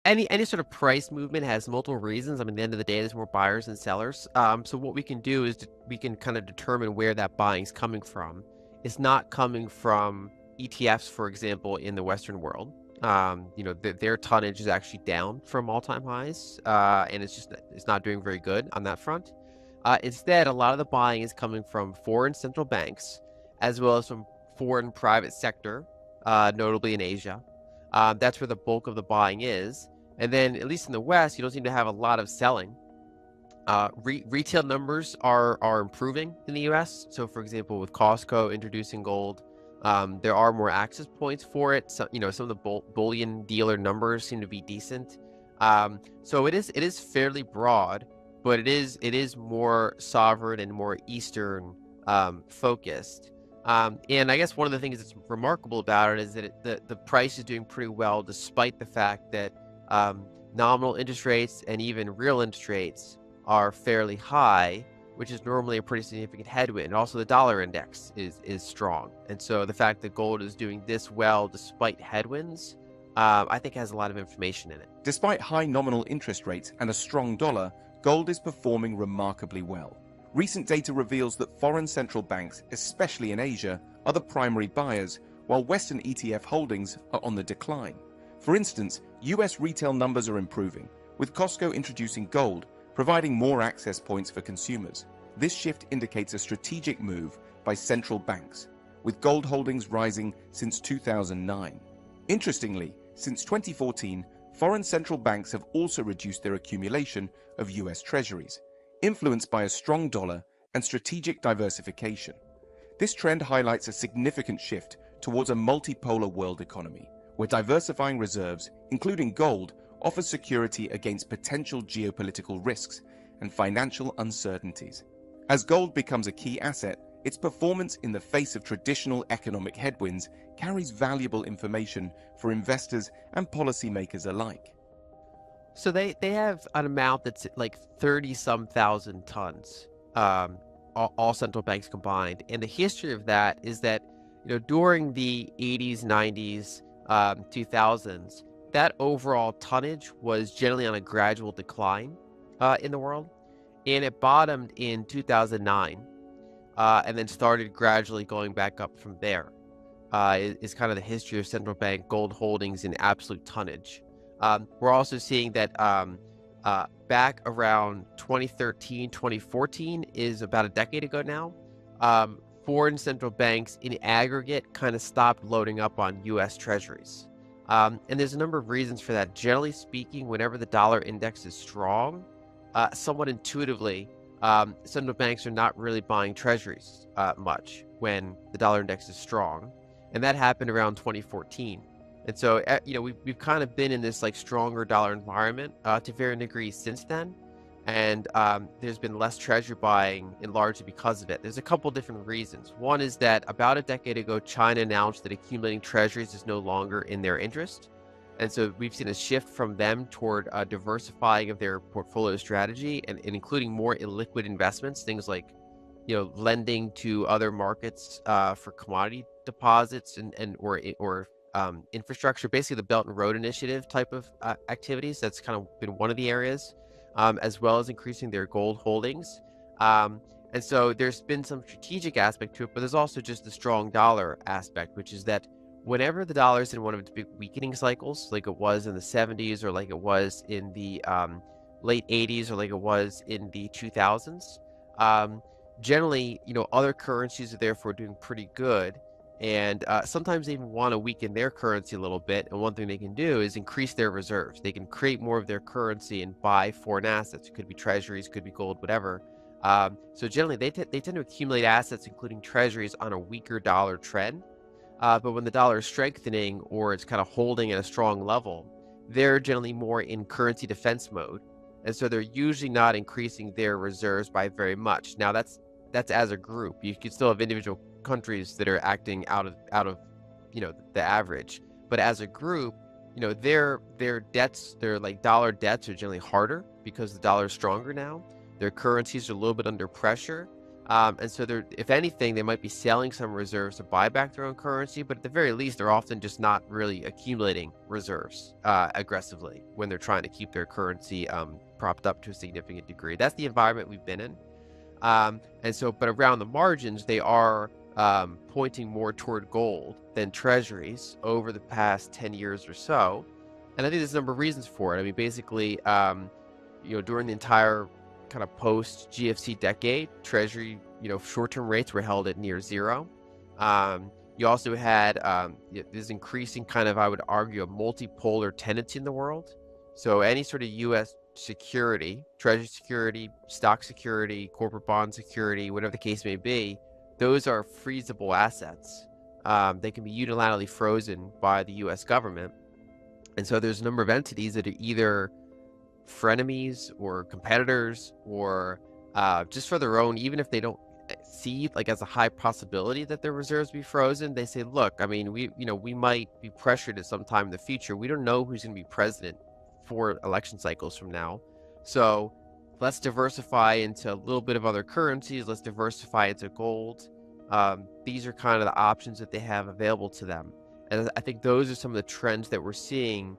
Any sort of price movement has multiple reasons. I mean, at the end of the day, there's more buyers than sellers. So what we can do is we can kind of determine where that buying is coming from. It's not coming from ETFs, for example, in the Western world. Their tonnage is actually down from all-time highs, and it's not doing very good on that front. Instead, a lot of the buying is coming from foreign central banks, as well as from foreign private sector, notably in Asia. That's where the bulk of the buying is. And then, at least in the West, you don't seem to have a lot of selling. Retail numbers are improving in the U.S. So, for example, with Costco introducing gold, there are more access points for it. So, some of the bullion dealer numbers seem to be decent. So it is fairly broad, but it is more sovereign and more Eastern focused. And I guess one of the things that's remarkable about it is that the price is doing pretty well, despite the fact that nominal interest rates and even real interest rates are fairly high, which is normally a pretty significant headwind. Also, the dollar index is strong, and so the fact that gold is doing this well despite headwinds, I think has a lot of information in it. Despite high nominal interest rates and a strong dollar, gold is performing remarkably well. Recent data reveals that foreign central banks, especially in Asia, are the primary buyers, while Western ETF holdings are on the decline. For instance, US retail numbers are improving, with Costco introducing gold, providing more access points for consumers. This shift indicates a strategic move by central banks, with gold holdings rising since 2009. Interestingly, since 2014, foreign central banks have also reduced their accumulation of US treasuries, influenced by a strong dollar and strategic diversification. This trend highlights a significant shift towards a multipolar world economy, where diversifying reserves, including gold, offers security against potential geopolitical risks and financial uncertainties. As gold becomes a key asset, its performance in the face of traditional economic headwinds carries valuable information for investors and policymakers alike. So they have an amount that's like 30 some thousand tons, all central banks combined. And the history of that is that, during the 80s, 90s, 2000s, that overall tonnage was generally on a gradual decline in the world. And it bottomed in 2009, and then started gradually going back up from there. Is kind of the history of central bank gold holdings in absolute tonnage. We're also seeing that back around 2013, 2014 is about a decade ago now. Foreign central banks in aggregate kind of stopped loading up on US treasuries. And there's a number of reasons for that. Generally speaking, whenever the dollar index is strong, somewhat intuitively, central banks are not really buying treasuries much when the dollar index is strong. And that happened around 2014. And so, we've kind of been in this like stronger dollar environment to varying degrees since then. And there's been less treasury buying, and largely because of it. There's a couple different reasons. One is that about a decade ago, China announced that accumulating treasuries is no longer in their interest. And so we've seen a shift from them toward diversifying of their portfolio strategy, and including more illiquid investments, things like, lending to other markets for commodity deposits or infrastructure, basically the Belt and Road Initiative type of activities. That's kind of been one of the areas, as well as increasing their gold holdings. And so there's been some strategic aspect to it, but there's also just the strong dollar aspect, which is that whenever the dollar is in one of its big weakening cycles, like it was in the 70s, or like it was in the late 80s, or like it was in the 2000s, generally, other currencies are therefore doing pretty good. And sometimes they even want to weaken their currency a little bit. And one thing they can do is increase their reserves. They can create more of their currency and buy foreign assets. It could be treasuries, could be gold, whatever. So generally, they tend to accumulate assets, including treasuries, on a weaker dollar trend. But when the dollar is strengthening, or it's kind of holding at a strong level, they're generally more in currency defense mode. And so they're usually not increasing their reserves by very much. Now, that's as a group. You could still have individual countries that are acting out of the average, but as a group, their debts, their like dollar debts, are generally harder because the dollar is stronger now. Their currencies are a little bit under pressure, And so they're, if anything, they might be selling some reserves to buy back their own currency, but at the very least, they're often just not really accumulating reserves aggressively when they're trying to keep their currency propped up to a significant degree. That's the environment we've been in. And so, but around the margins, they are pointing more toward gold than treasuries over the past 10 years or so. And I think there's a number of reasons for it. I mean, basically, during the entire kind of post GFC decade, treasury, short-term rates were held at near zero. You also had this increasing kind of, I would argue, a multipolar tendency in the world. So any sort of U.S. security, treasury security, stock security, corporate bond security, whatever the case may be, those are freezable assets. They can be unilaterally frozen by the U.S. government. And so there's a number of entities that are either frenemies or competitors or just for their own, even if they don't see like as a high possibility that their reserves be frozen, they say, look, I mean, we might be pressured at some time in the future. We don't know who's going to be president 4 election cycles from now. So let's diversify into a little bit of other currencies. Let's diversify into gold. These are kind of the options that they have available to them. And I think those are some of the trends that we're seeing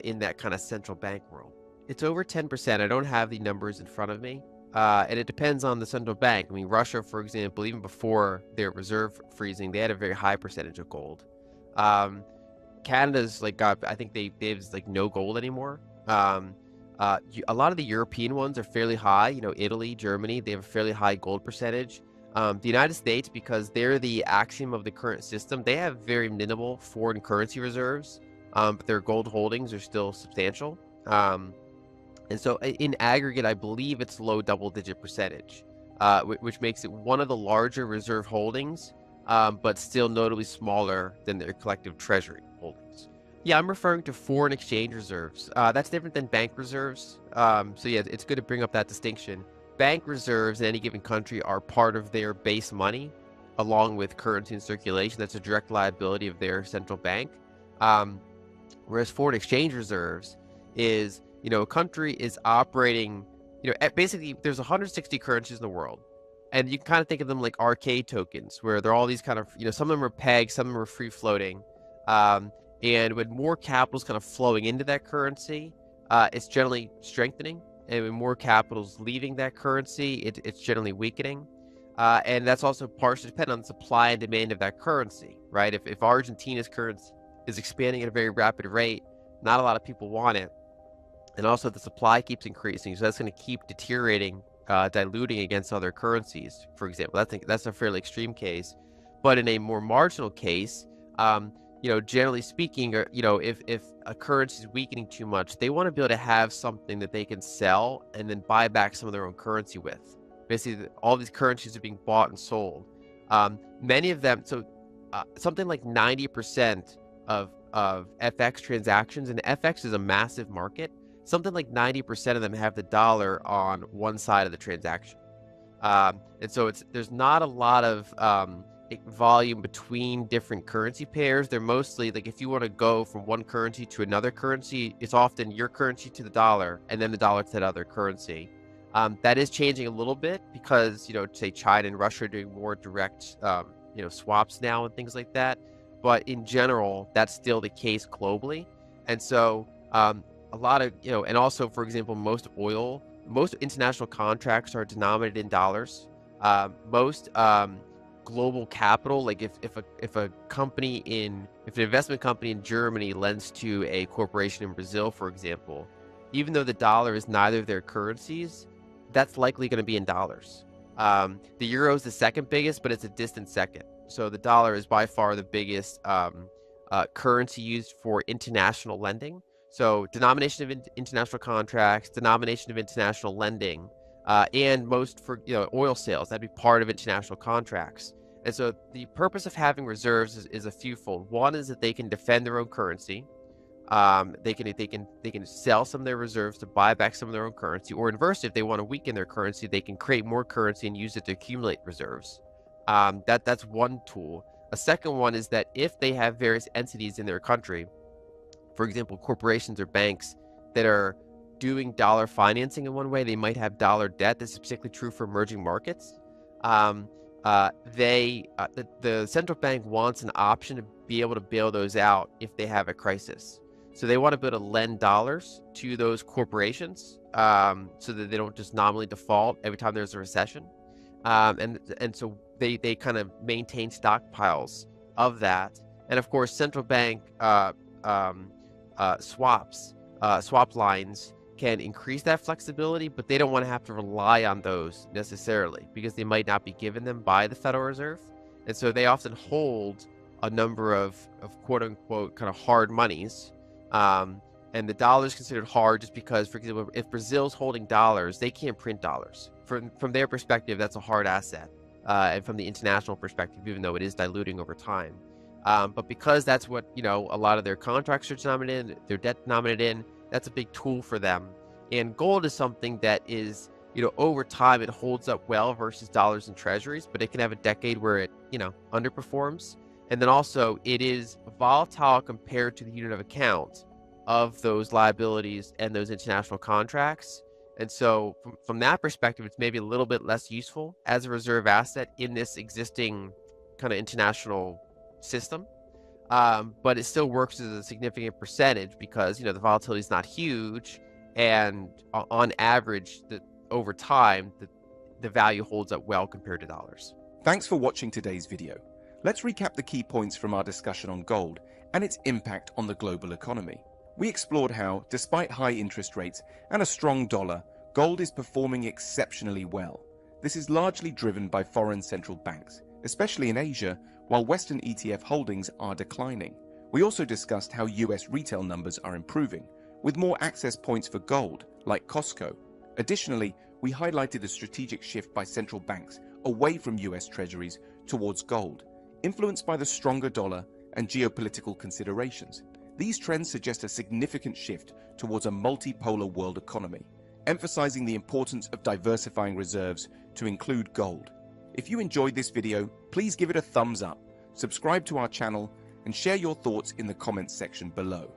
in that kind of central bank world. It's over 10%. I don't have the numbers in front of me. And it depends on the central bank. I mean, Russia, for example, even before their reserve freezing, they had a very high percentage of gold. Canada's like got, I think they have like no gold anymore. A lot of the European ones are fairly high. Italy, Germany, they have a fairly high gold percentage. The United States, because they're the axiom of the current system, they have very minimal foreign currency reserves, but their gold holdings are still substantial. And so in aggregate, I believe it's low double-digit percentage, which makes it one of the larger reserve holdings, but still notably smaller than their collective treasury holdings. Yeah, I'm referring to foreign exchange reserves. That's different than bank reserves. So yeah, it's good to bring up that distinction. Bank reserves in any given country are part of their base money, along with currency in circulation. That's a direct liability of their central bank. Whereas foreign exchange reserves is, a country is operating, basically there's 160 currencies in the world. And you can kind of think of them like arcade tokens, where they're all these kind of, some of them are pegged, some of them are free floating. And when more capital is kind of flowing into that currency, it's generally strengthening. And when more capital is leaving that currency, it's generally weakening. And that's also partially dependent on the supply and demand of that currency, right? If Argentina's currency is expanding at a very rapid rate, not a lot of people want it. And also the supply keeps increasing, so that's going to keep deteriorating, diluting against other currencies, for example. I think that's a fairly extreme case. But in a more marginal case, generally speaking, if a currency is weakening too much, they want to be able to have something that they can sell and then buy back some of their own currency with. Basically, all these currencies are being bought and sold. Many of them, something like 90% of FX transactions, and FX is a massive market, something like 90% of them have the dollar on one side of the transaction. And so there's not a lot of volume between different currency pairs. They're mostly like, if you want to go from one currency to another currency, it's often your currency to the dollar and then the dollar to that other currency. That is changing a little bit because, say China and Russia are doing more direct, swaps now and things like that. But in general, that's still the case globally. And so a lot of, and also, for example, most international contracts are denominated in dollars. Most global capital, like if an investment company in Germany lends to a corporation in Brazil, for example, even though the dollar is neither of their currencies, that's likely going to be in dollars. The euro is the second biggest, but it's a distant second. So the dollar is by far the biggest currency used for international lending. So denomination of international contracts, denomination of international lending, and most for oil sales, that'd be part of international contracts. And so the purpose of having reserves is a fewfold. One is that they can defend their own currency. They can sell some of their reserves to buy back some of their own currency, or inversely, if they want to weaken their currency, they can create more currency and use it to accumulate reserves. That's one tool. A second one is that if they have various entities in their country, for example, corporations or banks that are doing dollar financing in one way, they might have dollar debt. This is particularly true for emerging markets. um, the central bank wants an option to be able to bail those out if they have a crisis. So they want to be able to lend dollars to those corporations, so that they don't just nominally default every time there's a recession. And so they kind of maintain stockpiles of that. And of course, central bank swap lines can increase that flexibility, but they don't want to have to rely on those necessarily because they might not be given them by the Federal Reserve. And so they often hold a number of quote unquote kind of hard monies. And the dollar is considered hard just because, for example, if Brazil's holding dollars, they can't print dollars. From their perspective, that's a hard asset. And from the international perspective, even though it is diluting over time. But because that's what, a lot of their contracts are denominated in, their debt denominated in, that's a big tool for them. And gold is something that is, over time, it holds up well versus dollars and treasuries, but it can have a decade where it, underperforms. And then also it is volatile compared to the unit of account of those liabilities and those international contracts. And so from that perspective, it's maybe a little bit less useful as a reserve asset in this existing kind of international system. But it still works as a significant percentage because, the volatility is not huge. And on average, over time, the value holds up well compared to dollars. Thanks for watching today's video. Let's recap the key points from our discussion on gold and its impact on the global economy. We explored how, despite high interest rates and a strong dollar, gold is performing exceptionally well. This is largely driven by foreign central banks, especially in Asia, while Western ETF holdings are declining. We also discussed how US retail numbers are improving, with more access points for gold, like Costco. Additionally, we highlighted the strategic shift by central banks away from US treasuries towards gold, influenced by the stronger dollar and geopolitical considerations. These trends suggest a significant shift towards a multipolar world economy, emphasizing the importance of diversifying reserves to include gold. If you enjoyed this video, please give it a thumbs up, subscribe to our channel, and share your thoughts in the comments section below.